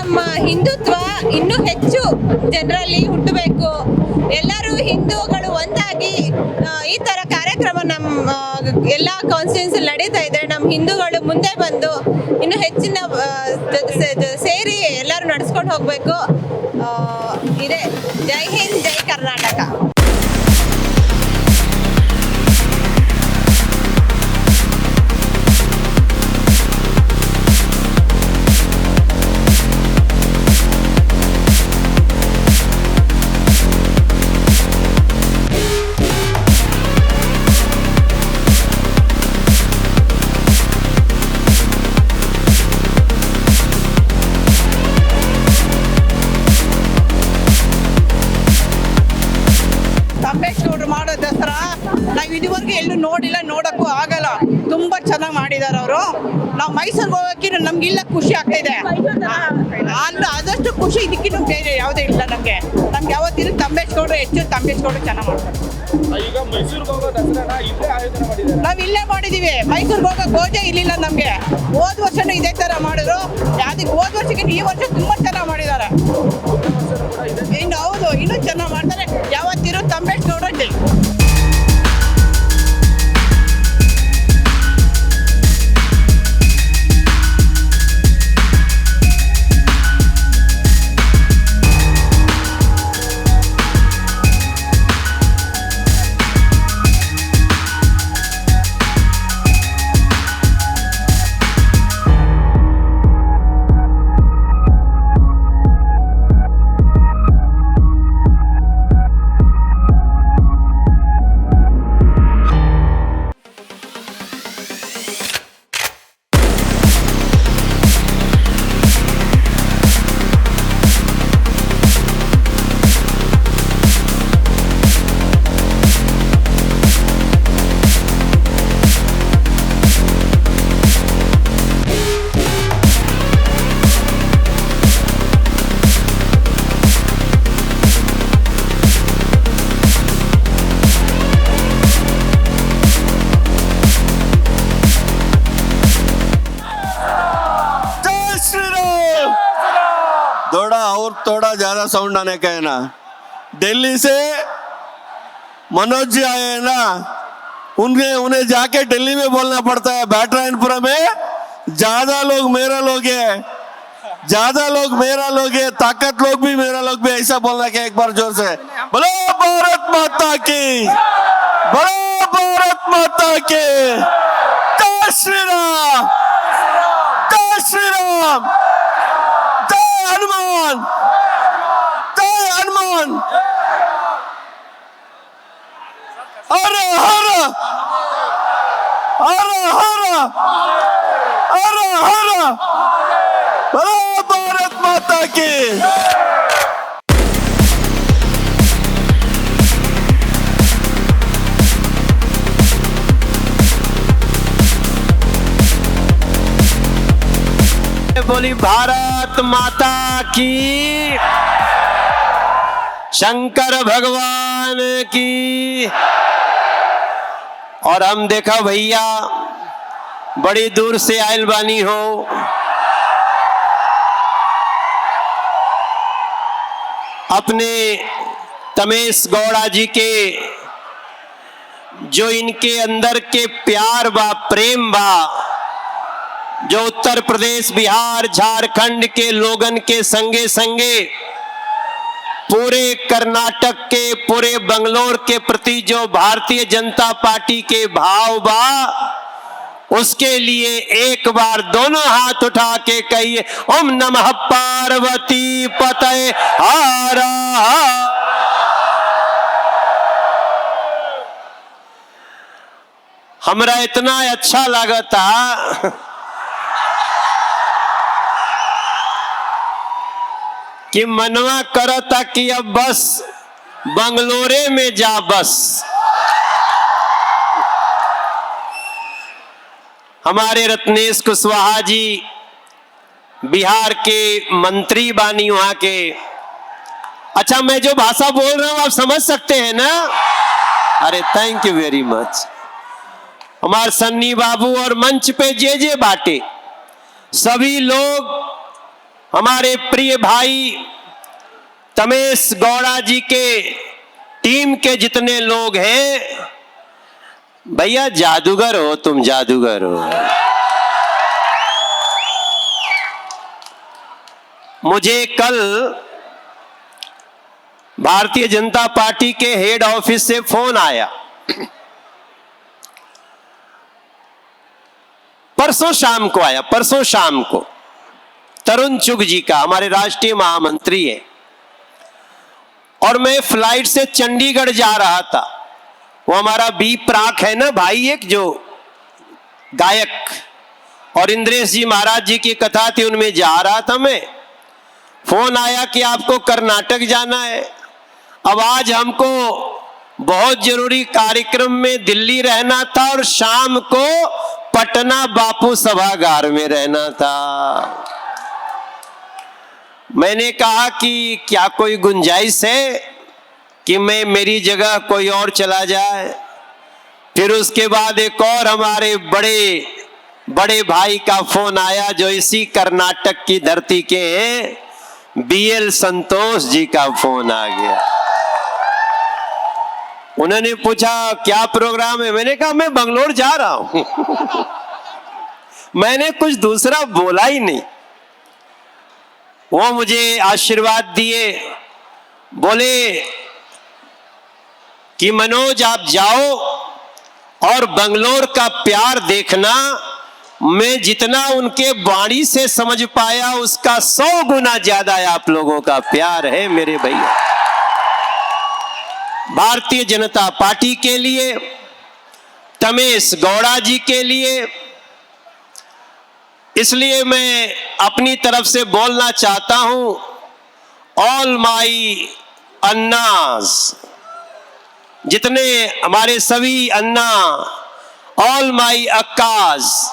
ನಮ್ಮ ಹಿಂದುತ್ವ ಇನ್ನೂ ಹೆಚ್ಚು ಜನರಲ್ಲಿ ಹುಟ್ಟಬೇಕು. ಎಲ್ಲರೂ ಹಿಂದೂಗಳು ಒಂದಾಗಿ ಈ ತರ ಕಾರ್ಯಕ್ರಮ ನಮ್ಮ ಎಲ್ಲ ಕಾನ್ಸ್ಟಿಟ್ಯೂನ್ಸಿ ನಡೀತಾ ಇದೆ. ನಮ್ಮ ಹಿಂದೂಗಳು ಮುಂದೆ ಬಂದು ಇನ್ನು ಹೆಚ್ಚಿನ ಸೇರಿ ಎಲ್ಲರೂ ನಡೆಸ್ಕೊಂಡು ಹೋಗ್ಬೇಕು. ಇದೆ. ಜೈ ಹಿಂದ್, ಜೈ ಕರ್ನಾಟಕ. ಮಾಡೋ ದಸರಾ ನಾವು ಇದುವರೆಗೂ ಎಲ್ಲೂ ನೋಡಿಲ್ಲ, ನೋಡೋಕ್ಕೂ ಆಗಲ್ಲ. ತುಂಬ ಚೆನ್ನಾಗಿ ಮಾಡಿದ್ದಾರೆ ಅವರು. ನಾವು ಮೈಸೂರಿಗೆ ಹೋಗೋಕ್ಕೆ ನಮಗಿಲ್ಲ, ಖುಷಿ ಆಗ್ತಾಯಿದೆ. ಆದಷ್ಟು ಖುಷಿ ಇದಕ್ಕಿನ್ನೂ ಬೇರೆ ಯಾವುದೇ ಇಲ್ಲ ನಮಗೆ. ಯಾವತ್ತಿದ್ರು ತಂಬೇಶ್ಗೌಡರು ಹೆಚ್ಚು ತಂಬೇಶ್ಗೌಡರು ಚೆನ್ನಾಗಿ ಮಾಡ್ತಾರೆ. ಈಗ ಮೈಸೂರಿಗೆ ಹೋಗೋ ದಸರಾನ ಇಲ್ಲೇ ಆಯೋಜನೆ ಮಾಡಿದ್ದಾರೆ. ನಾವು ಇಲ್ಲೇ ಮಾಡಿದ್ದೀವಿ. ಮೈಸೂರಿಗೆ ಹೋಗೋ ಗೋಜೆ ಇಲ್ಲಿಲ್ಲ ನಮಗೆ. ಹೋದ ವರ್ಷನೂ ಇದೇ ಥರ ಮಾಡಿದ್ರು. ಅದಕ್ಕೆ ಹೋದ ವರ್ಷಕ್ಕೆ ಈ ವರ್ಷ ತುಂಬ ಚೆನ್ನಾಗಿ ಮಾಡಿದ್ದಾರೆ. ಇನ್ನು ಹೌದು, ಇನ್ನೂ ಚೆನ್ನಾಗಿ ಮಾಡ್ತಾರೆ. ಯಾವತ್ತಿರೋ ತಂಬೇಶ್ಗೌಡರು ಜೈ. थोड़ा ज्यादा साउंड आने का है ना। दिल्ली से मनोज जी आए हैं ना, उन्हें जाके दिल्ली में बोलना पड़ता है। बैटरायनपुरा में ज्यादा लोग मेरा लोग है, ज्यादा लोग मेरा लोग है, ताकत लोग भी मेरा लोग भी, ऐसा बोलना क्या एक बार जोर से। बोलो भारत माता की, बोलो भारत माता की। जय श्री राम, जय श्री राम, जय हनुमान, जय हनुमान। हर हर हर हर हर हर, बोलो भारत माता की। बोली भारत माता की, शंकर भगवान की। और हम देखा भैया बड़ी दूर से आयल बानी हो, अपने तमेश गौड़ा जी के जो इनके अंदर के प्यार बा, प्रेम बा, जो उत्तर प्रदेश, बिहार, झारखंड के लोगन के संगे संगे पूरे कर्नाटक के, पूरे बंगलोर के प्रति जो भारतीय जनता पार्टी के भाव बा, उसके लिए एक बार दोनों हाथ उठा के कहिए ओम नमः पार्वती पतये हर हर। हमरा इतना अच्छा लगता कि मनवा करता कि अब बस बंगलोरे में जा बस। हमारे रत्नेश कुशवाहा जी बिहार के मंत्री बानी वहां के। अच्छा, मैं जो भाषा बोल रहा हूं आप समझ सकते हैं ना? अरे थैंक यू वेरी मच। हमारे सन्नी बाबू और मंच पे जे बाटे सभी लोग हमारे प्रिय भाई तमेश गौड़ा जी के टीम के जितने लोग हैं, भैया जादूगर हो तुम, जादूगर हो। मुझे कल भारतीय जनता पार्टी के हेड ऑफिस से फोन आया, परसों शाम को आया, परसों शाम को। तरुण चुग जी का, हमारे राष्ट्रीय महामंत्री है, और मैं फ्लाइट से चंडीगढ़ जा रहा था। वो हमारा बी प्राक है ना भाई, एक जो गायक, और इंद्रेश जी महाराज जी की कथा थी, उनमें जा रहा था मैं। फोन आया कि आपको कर्नाटक जाना है। अब आज हमको बहुत जरूरी कार्यक्रम में दिल्ली रहना था और शाम को पटना बापू सभागार में रहना था। मैंने कहा कि क्या कोई गुंजाइश है कि मैं मेरी जगह कोई और चला जाए। फिर उसके बाद एक और हमारे बड़े भाई का फोन आया जो इसी कर्नाटक की धरती के हैं, बीएल संतोष जी का फोन आ गया। उन्होंने पूछा क्या प्रोग्राम है, मैंने कहा मैं बंगलोर जा रहा हूं। मैंने कुछ दूसरा बोला ही नहीं। वो मुझे आशीर्वाद दिए, बोले कि मनोज आप जाओ और बंगलोर का प्यार देखना। मैं जितना उनके वाणी से समझ पाया उसका 100 गुना ज्यादा आप लोगों का प्यार है मेरे भैया, भारतीय जनता पार्टी के लिए, तमेश गौड़ा जी के लिए। इसलिए मैं अपनी तरफ से बोलना चाहता हूं, ऑल माई अन्नास, जितने हमारे सभी अन्ना, ऑल माई अक्कास,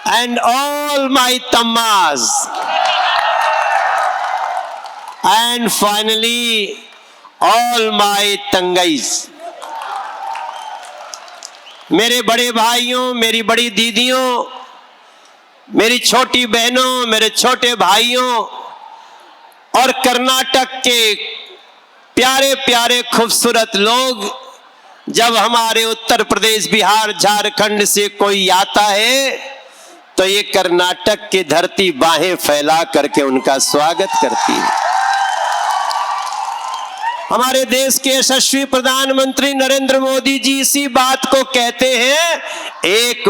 एंड ऑल माई तम्मास, एंड फाइनली ऑल माई तंगईस। मेरे बड़े भाइयों, मेरी बड़ी दीदियों, मेरी छोटी बहनों, मेरे छोटे भाइयों और कर्नाटक के प्यारे प्यारे खूबसूरत लोग, जब हमारे उत्तर प्रदेश, बिहार, झारखंड से कोई आता है तो ये कर्नाटक की धरती बाहें फैला करके उनका स्वागत करती है। हमारे देश के यशस्वी प्रधानमंत्री नरेंद्र मोदी जी इसी बात को कहते हैं, एक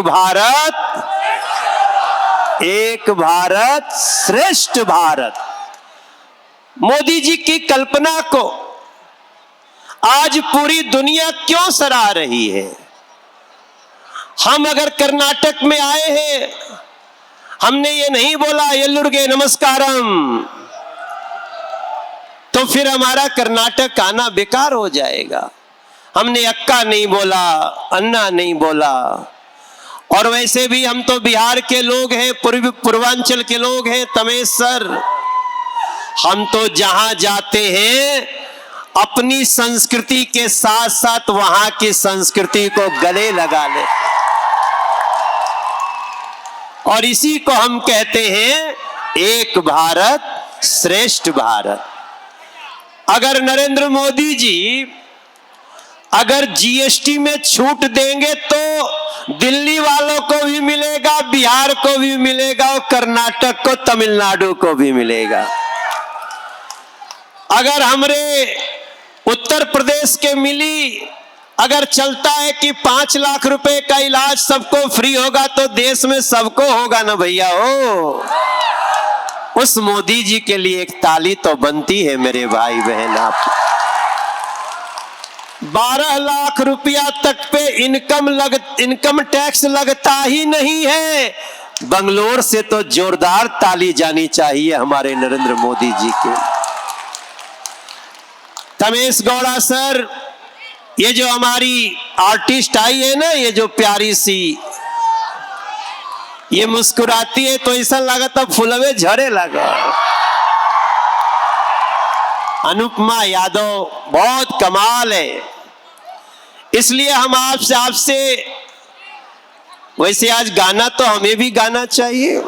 भारत श्रेष्ठ भारत। मोदी जी की कल्पना को आज पूरी दुनिया क्यों सराह रही है। हम अगर कर्नाटक में आए हैं, हमने ये नहीं बोला येल्लुर्गे नमस्कारम, तो फिर हमारा कर्नाटक आना बेकार हो जाएगा। हमने अक्का नहीं बोला, अन्ना नहीं बोला। और वैसे भी हम तो बिहार के लोग हैं, पूर्वांचल के लोग हैं, तमेश सर। हम तो जहां जाते हैं अपनी संस्कृति के साथ साथ वहां की संस्कृति को गले लगा ले, और इसी को हम कहते हैं एक भारत श्रेष्ठ भारत। अगर नरेंद्र मोदी जी अगर जीएसटी में छूट देंगे तो दिल्ली वालों को भी मिलेगा, बिहार को भी मिलेगा और कर्नाटक को, तमिलनाडु को भी मिलेगा। अगर हमारे उत्तर प्रदेश के मिली अगर चलता है कि 5 लाख रुपए का इलाज सबको फ्री होगा तो देश में सबको होगा ना भैया हो। उस मोदी जी के लिए एक ताली तो बनती है मेरे भाई बहन। आप 12 लाख रुपया तक पे इनकम टैक्स लगता ही नहीं है। बंगलोर से तो जोरदार ताली जानी चाहिए हमारे नरेंद्र मोदी जी के। तमेश गौड़ा सर, ये जो हमारी आर्टिस्ट आई है ना, ये जो प्यारी सी, ये मुस्कुराती है तो ऐसा लगा तब फुलवे झरे लगा। अनुपमा यादव बहुत कमाल है। इसलिए हम आपसे वैसे आज गाना तो हमें भी गाना चाहिए,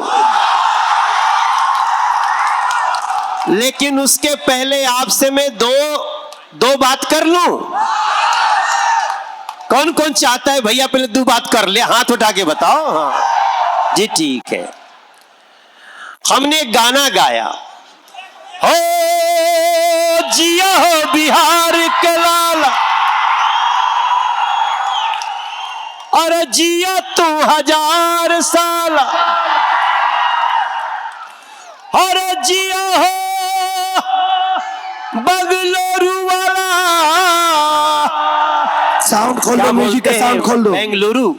लेकिन उसके पहले आपसे मैं दो बात कर लूं। कौन कौन चाहता है भैया पहले दो बात कर ले, हाथ उठा के बताओ। हाँ जी ठीक है। हमने एक गाना गाया, हो जिया हो बिहार के लाला, और जिया तू 1000 साल, और जिया हो बंगलुरु वाला। साउंड खोल दो, म्यूजिक का साउंड खोल दो। बेंगलुरु,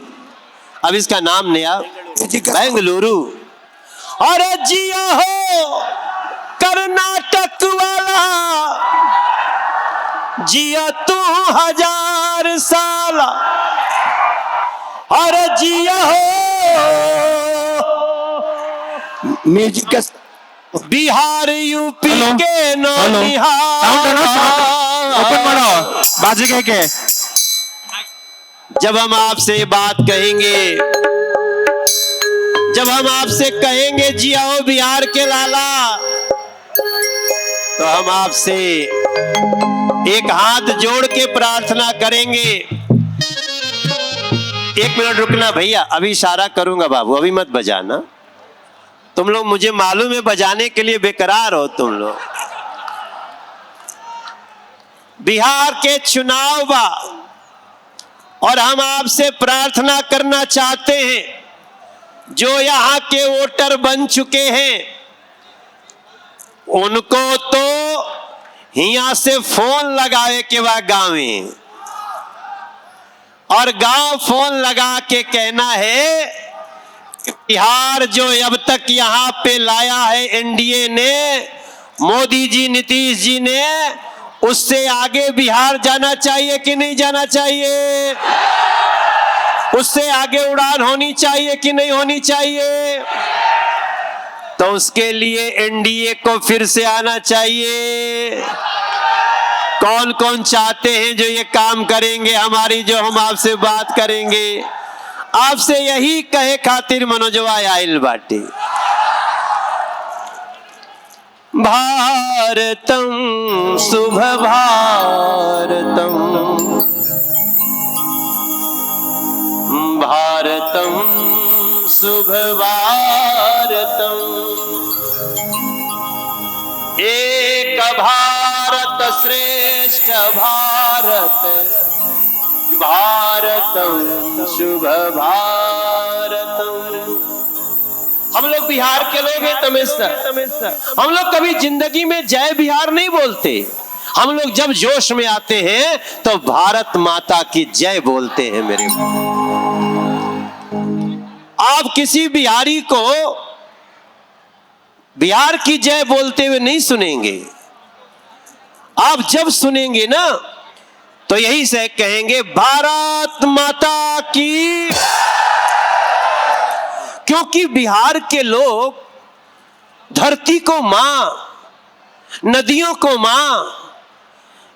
अब इसका नाम नया बेंगलुरु। और जिया हो कर्नाटक वाला, जिया तू 1000 साल, और जिया हो म्यूजिक का बिहार यूपी के बाजी के जब हम आपसे बात कहेंगे, जब हम आपसे कहेंगे जियाओ बिहार के लाला, तो हम आपसे एक हाथ जोड़ के प्रार्थना करेंगे। 1 मिनट रुकना भैया, अभी इशारा करूंगा बाबू, अभी मत बजाना। तुम लोग मुझे मालूम है बजाने के लिए बेकरार हो तुम लोग। बिहार के चुनाव बा और हम आपसे प्रार्थना करना चाहते हैं, जो यहाँ के वोटर बन चुके हैं उनको तो यहाँ से फोन लगाए के बाद गाँव में, और गांव फोन लगा के कहना है बिहार जो अब तक यहाँ पे लाया है एनडीए ने, मोदी जी नीतीश जी ने, उससे आगे बिहार जाना चाहिए कि नहीं जाना चाहिए? उससे आगे उड़ान होनी चाहिए कि नहीं होनी चाहिए? तो उसके लिए एनडीए को फिर से आना चाहिए। कौन कौन चाहते हैं जो ये काम करेंगे हमारी, जो हम आपसे बात करेंगे? आपसे यही कहे खातिर मनोजवा आइल बाटी। भारतम शुभ भारतम, भारतम शुभ भारतम, एक भारत श्रेष्ठ भारत, भारतम शुभ भारतम। हम लोग बिहार के लोग हैं तमेश सर, हम लोग कभी जिंदगी में जय बिहार नहीं बोलते। हम लोग जब जोश में आते हैं तो भारत माता की जय बोलते हैं। मेरे आप किसी बिहारी को बिहार की जय बोलते हुए नहीं सुनेंगे। आप जब सुनेंगे ना तो यही से कहेंगे भारत माता की, क्योंकि बिहार के लोग धरती को मां, नदियों को मां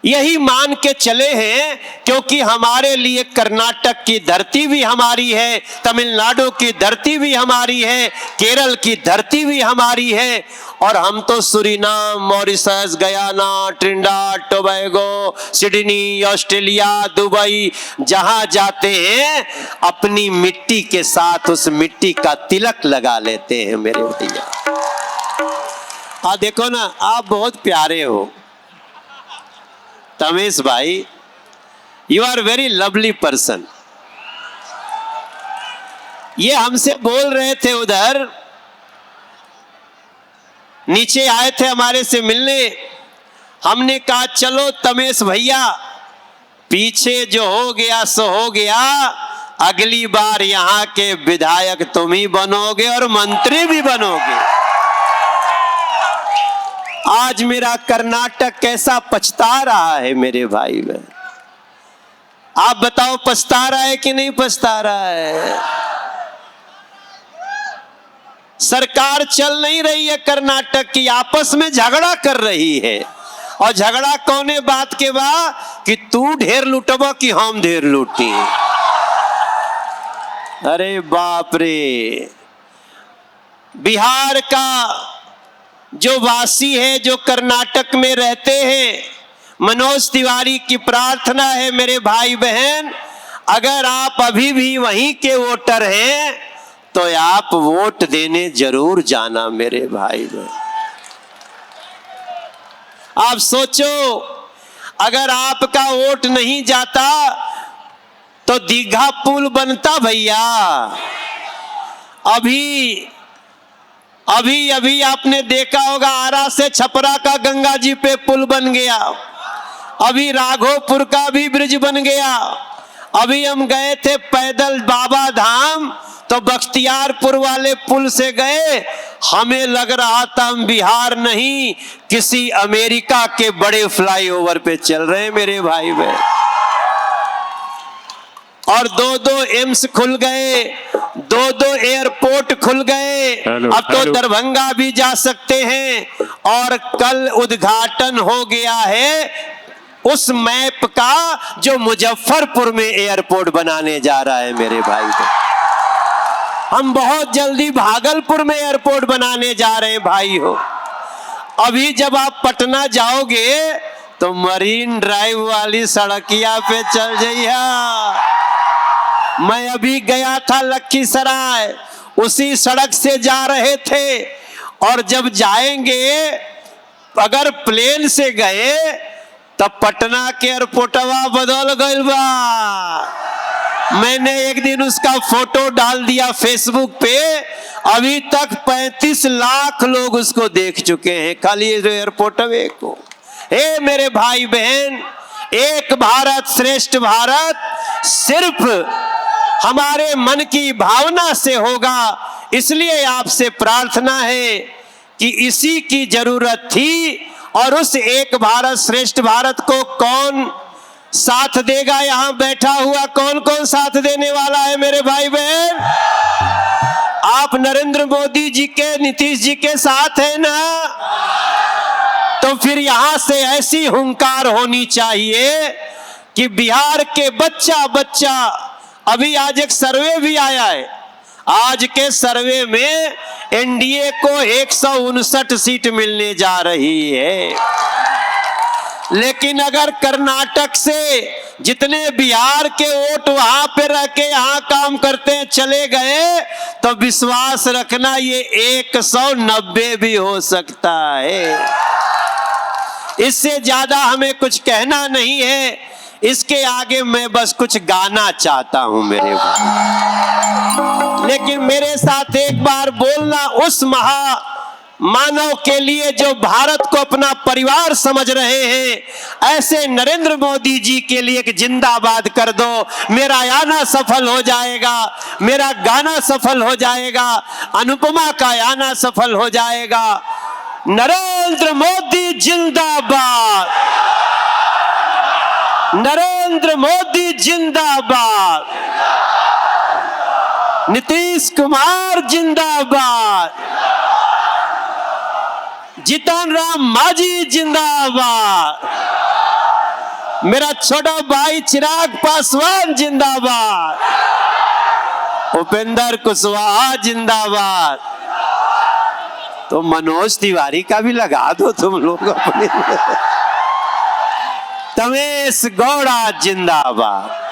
यही मान के चले हैं, क्योंकि हमारे लिए कर्नाटक की धरती भी हमारी है, तमिलनाडु की धरती भी हमारी है, केरल की धरती भी हमारी है, और हम तो Suriname, Mauritius, Guyana, Trinidad, Tobago, Sydney, Australia, Dubai, जहां जाते हैं अपनी मिट्टी के साथ उस मिट्टी का तिलक लगा लेते हैं। मेरे भैया देखो ना, आप बहुत प्यारे हो तमेश भाई, you are very lovely person. ये हमसे बोल रहे थे, उधर नीचे आए थे हमारे से मिलने। हमने कहा चलो तमेश भैया, पीछे जो हो गया सो हो गया, अगली बार यहाँ के विधायक तुम ही बनोगे और मंत्री भी बनोगे। आज मेरा कर्नाटक कैसा पछता रहा है मेरे भाई बहन, आप बताओ पछता रहा है कि नहीं पछता रहा है? सरकार चल नहीं रही है कर्नाटक की, आपस में झगड़ा कर रही है। और झगड़ा कौने बात के बा कि तू ढेर लुटबा कि हम ढेर लूटी। अरे बाप रे, बिहार का जो वासी है, जो कर्नाटक में रहते हैं, मनोज तिवारी की प्रार्थना है मेरे भाई बहन, अगर आप अभी भी वहीं के वोटर हैं तो आप वोट देने जरूर जाना मेरे भाई बहन। आप सोचो, अगर आपका वोट नहीं जाता तो दीघा पुल बनता भैया। अभी आपने देखा होगा, आरा से छपरा का गंगा जी पे पुल बन गया, अभी राघोपुर का भी ब्रिज बन गया। अभी हम गए थे पैदल बाबा धाम, तो बख्तियारपुर वाले पुल से गए, हमें लग रहा था हम बिहार नहीं किसी अमेरिका के बड़े फ्लाईओवर पे चल रहे हैं मेरे भाई बहन। और दो एम्स खुल गए, दो एयरपोर्ट खुल गए, अब तो दरभंगा भी जा सकते हैं। और कल उद्घाटन हो गया है उस मैप का जो मुजफ्फरपुर में एयरपोर्ट बनाने जा रहा है मेरे भाई बहन। हम बहुत जल्दी भागलपुर में एयरपोर्ट बनाने जा रहे हैं भाई हो। अभी जब आप पटना जाओगे तो मरीन ड्राइव वाली सड़किया पे चल जाइए। मैं अभी गया था लखीसराय, उसी सड़क से जा रहे थे, और जब जाएंगे, अगर प्लेन से गए तब पटना के एयरपोर्टवा बदल गइल बा। मैंने एक दिन उसका फोटो डाल दिया फेसबुक पे, अभी तक 35 लाख लोग उसको देख चुके हैं, खाली एयरपोर्टवे को। हे मेरे भाई बहन, एक भारत श्रेष्ठ भारत सिर्फ हमारे मन की भावना से होगा। इसलिए आपसे प्रार्थना है कि इसी की जरूरत थी, और उस एक भारत श्रेष्ठ भारत को कौन साथ देगा? यहां बैठा हुआ कौन कौन साथ देने वाला है मेरे भाई बहन? आप नरेंद्र मोदी जी के, नीतीश जी के साथ है ना? तो फिर यहां से ऐसी हुंकार होनी चाहिए कि बिहार के बच्चा बच्चा, अभी आज एक सर्वे भी आया है, आज के सर्वे में एनडीए को 159 सीट मिलने जा रही है। लेकिन अगर कर्नाटक से जितने बिहार के वोट वहां पे रह के यहां काम करते हैं चले गए, तो विश्वास रखना ये 190 भी हो सकता है। इससे ज्यादा हमें कुछ कहना नहीं है, इसके आगे मैं बस कुछ गाना चाहता हूं मेरे भाई। लेकिन मेरे साथ एक बार बोलना उस मानव के लिए जो भारत को अपना परिवार समझ रहे हैं, ऐसे नरेंद्र मोदी जी के लिए एक जिंदाबाद कर दो। मेरा आना सफल हो जाएगा, मेरा गाना सफल हो जाएगा, अनुपमा का आना सफल हो जाएगा। नरेंद्र मोदी जिंदाबाद, नरेंद्र मोदी जिंदाबाद, नीतीश कुमार जिंदाबाद, जीतन राम मांझी जिंदाबाद, मेरा छोटा भाई चिराग पासवान जिंदाबाद, उपेंद्र कुशवाहा जिंदाबाद। तो मनोज तिवारी का भी लगा दो तुम लोग अपने। तमेश गौड़ा जिंदाबाद।